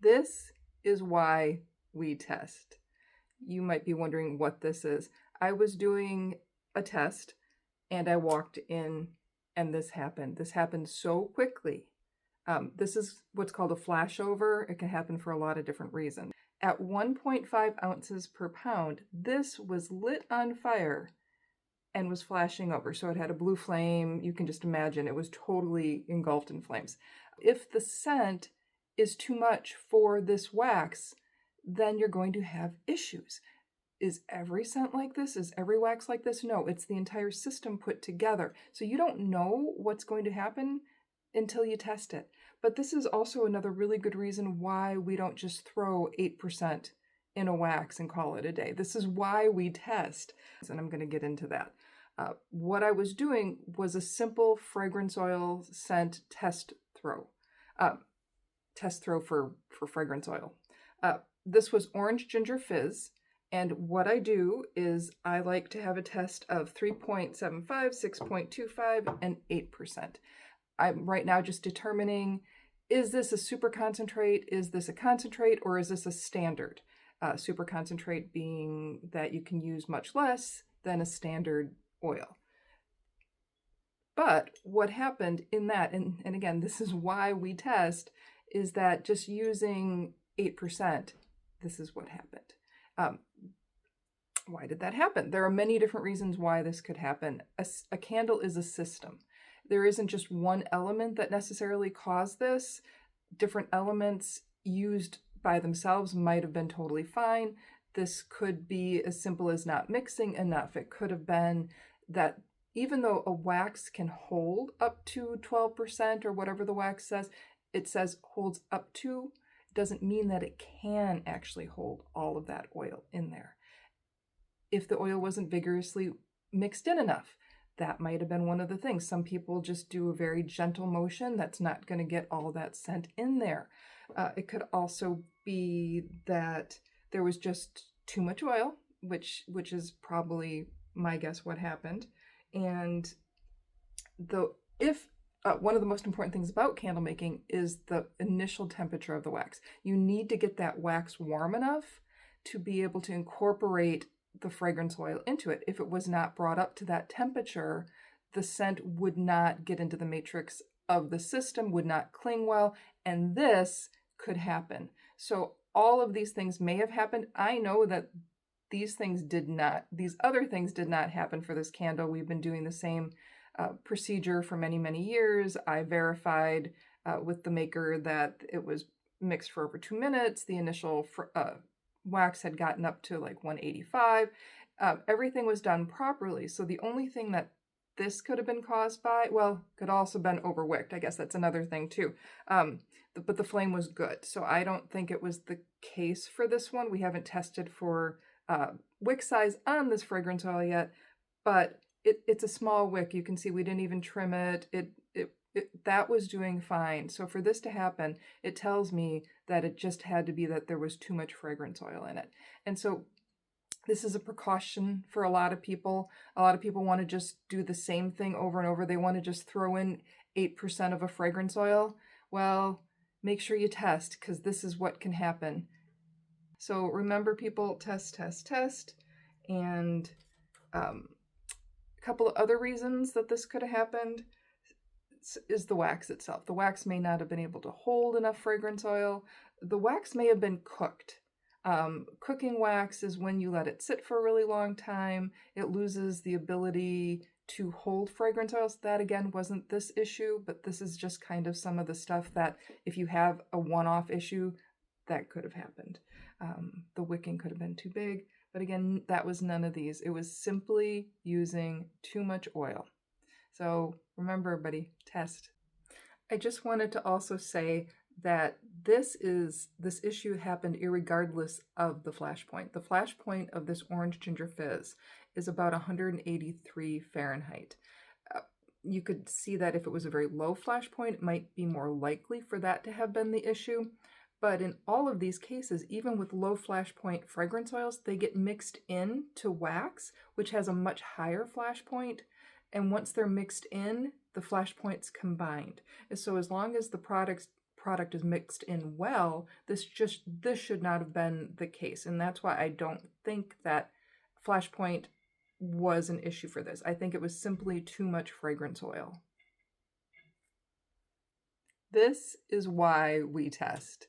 This is why we test. You might be wondering what this is. I was doing a test and I walked in and this happened. This happened so quickly. This is what's called a flashover. It can happen for a lot of different reasons. At 1.5 ounces per pound, this was lit on fire and was flashing over. So it had a blue flame. You can just imagine it was totally engulfed in flames. If the scent is too much for this wax, then you're going to have issues. Is every scent like this? Is every wax like this? No, it's the entire system put together. So you don't know what's going to happen until you test it. But this is also another really good reason why we don't just throw 8% in a wax and call it a day. This is why we test, and I'm going to get into that. What I was doing was a simple fragrance oil scent test throw. Test throw for fragrance oil. This was orange ginger fizz. And what I do is I like to have a test of 3.75, 6.25, and 8%. I'm right now just determining, is this a super concentrate, is this a concentrate, or is this a standard? Super concentrate being that you can use much less than a standard oil. But what happened in that, and again, this is why we test, is that just using 8%, this is what happened. Why did that happen? There are many different reasons why this could happen. A candle is a system. There isn't just one element that necessarily caused this. Different elements used by themselves might have been totally fine. This could be as simple as not mixing enough. It could have been that even though a wax can hold up to 12% or whatever the wax says, it says holds up to, doesn't mean that it can actually hold all of that oil in there. If the oil wasn't vigorously mixed in enough, that might have been one of the things. Some people just do a very gentle motion. That's not going to get all that scent in there. It could also be that there was just too much oil, which is probably my guess what happened. And one of the most important things about candle making is the initial temperature of the wax. You need to get that wax warm enough to be able to incorporate the fragrance oil into it. If it was not brought up to that temperature, the scent would not get into the matrix of the system, would not cling well, and this could happen. So all of these things may have happened. I know that these other things did not happen for this candle. We've been doing the same procedure for many, many years. I verified with the maker that it was mixed for over 2 minutes. The initial wax had gotten up to like 185. Everything was done properly. So the only thing that this could have been caused by, well, could also been overwicked. I guess that's another thing too. But the flame was good. So I don't think it was the case for this one. We haven't tested for wick size on this fragrance oil yet, but it's a small wick. You can see we didn't even trim it. That was doing fine. So for this to happen, it tells me that it just had to be that there was too much fragrance oil in it. And so this is a precaution for a lot of people. A lot of people want to just do the same thing over and over. They want to just throw in 8% of a fragrance oil. Well, make sure you test, because this is what can happen. So remember, people, test, test, test. And a couple of other reasons that this could have happened is the wax itself. The wax may not have been able to hold enough fragrance oil. The wax may have been cooked. Cooking wax is when you let it sit for a really long time. It loses the ability to hold fragrance oils. That again wasn't this issue, but this is just kind of some of the stuff that if you have a one-off issue, that could have happened. The wicking could have been too big, but again, that was none of these. It was simply using too much oil. So remember, everybody, test. I just wanted to also say that this issue happened irregardless of the flash point. The flash point of this orange ginger fizz is about 183 Fahrenheit. You could see that if it was a very low flash point, it might be more likely for that to have been the issue. But in all of these cases, even with low flash point fragrance oils, they get mixed in to wax, which has a much higher flash point. And once they're mixed in, the flash points combined. And so as long as the products product is mixed in well, this should not have been the case. And that's why I don't think that Flashpoint was an issue for this. I think it was simply too much fragrance oil. This is why we test.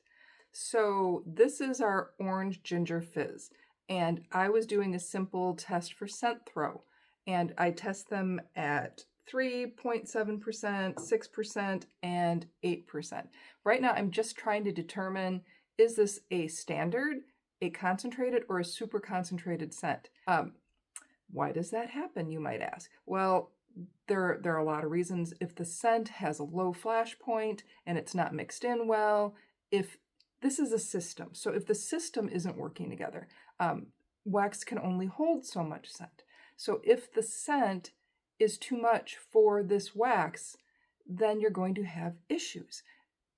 So this is our orange ginger fizz, and I was doing a simple test for scent throw, and I test them at 3.7%, 6%, and 8%. Right now I'm just trying to determine, is this a standard, a concentrated, or a super concentrated scent? Why does that happen, you might ask? Well, there are a lot of reasons. If the scent has a low flash point and it's not mixed in well, if this is a system, so if the system isn't working together, wax can only hold so much scent. So if the scent is too much for this wax, then you're going to have issues.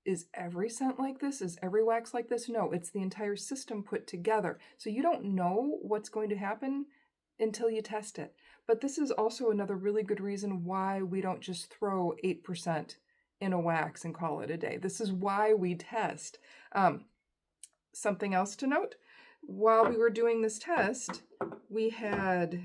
Is every scent like this? Is every wax like this? No, it's the entire system put together. So you don't know what's going to happen until you test it. But this is also another really good reason why we don't just throw 8% in a wax and call it a day. This is why we test. Something else to note, while we were doing this test, we had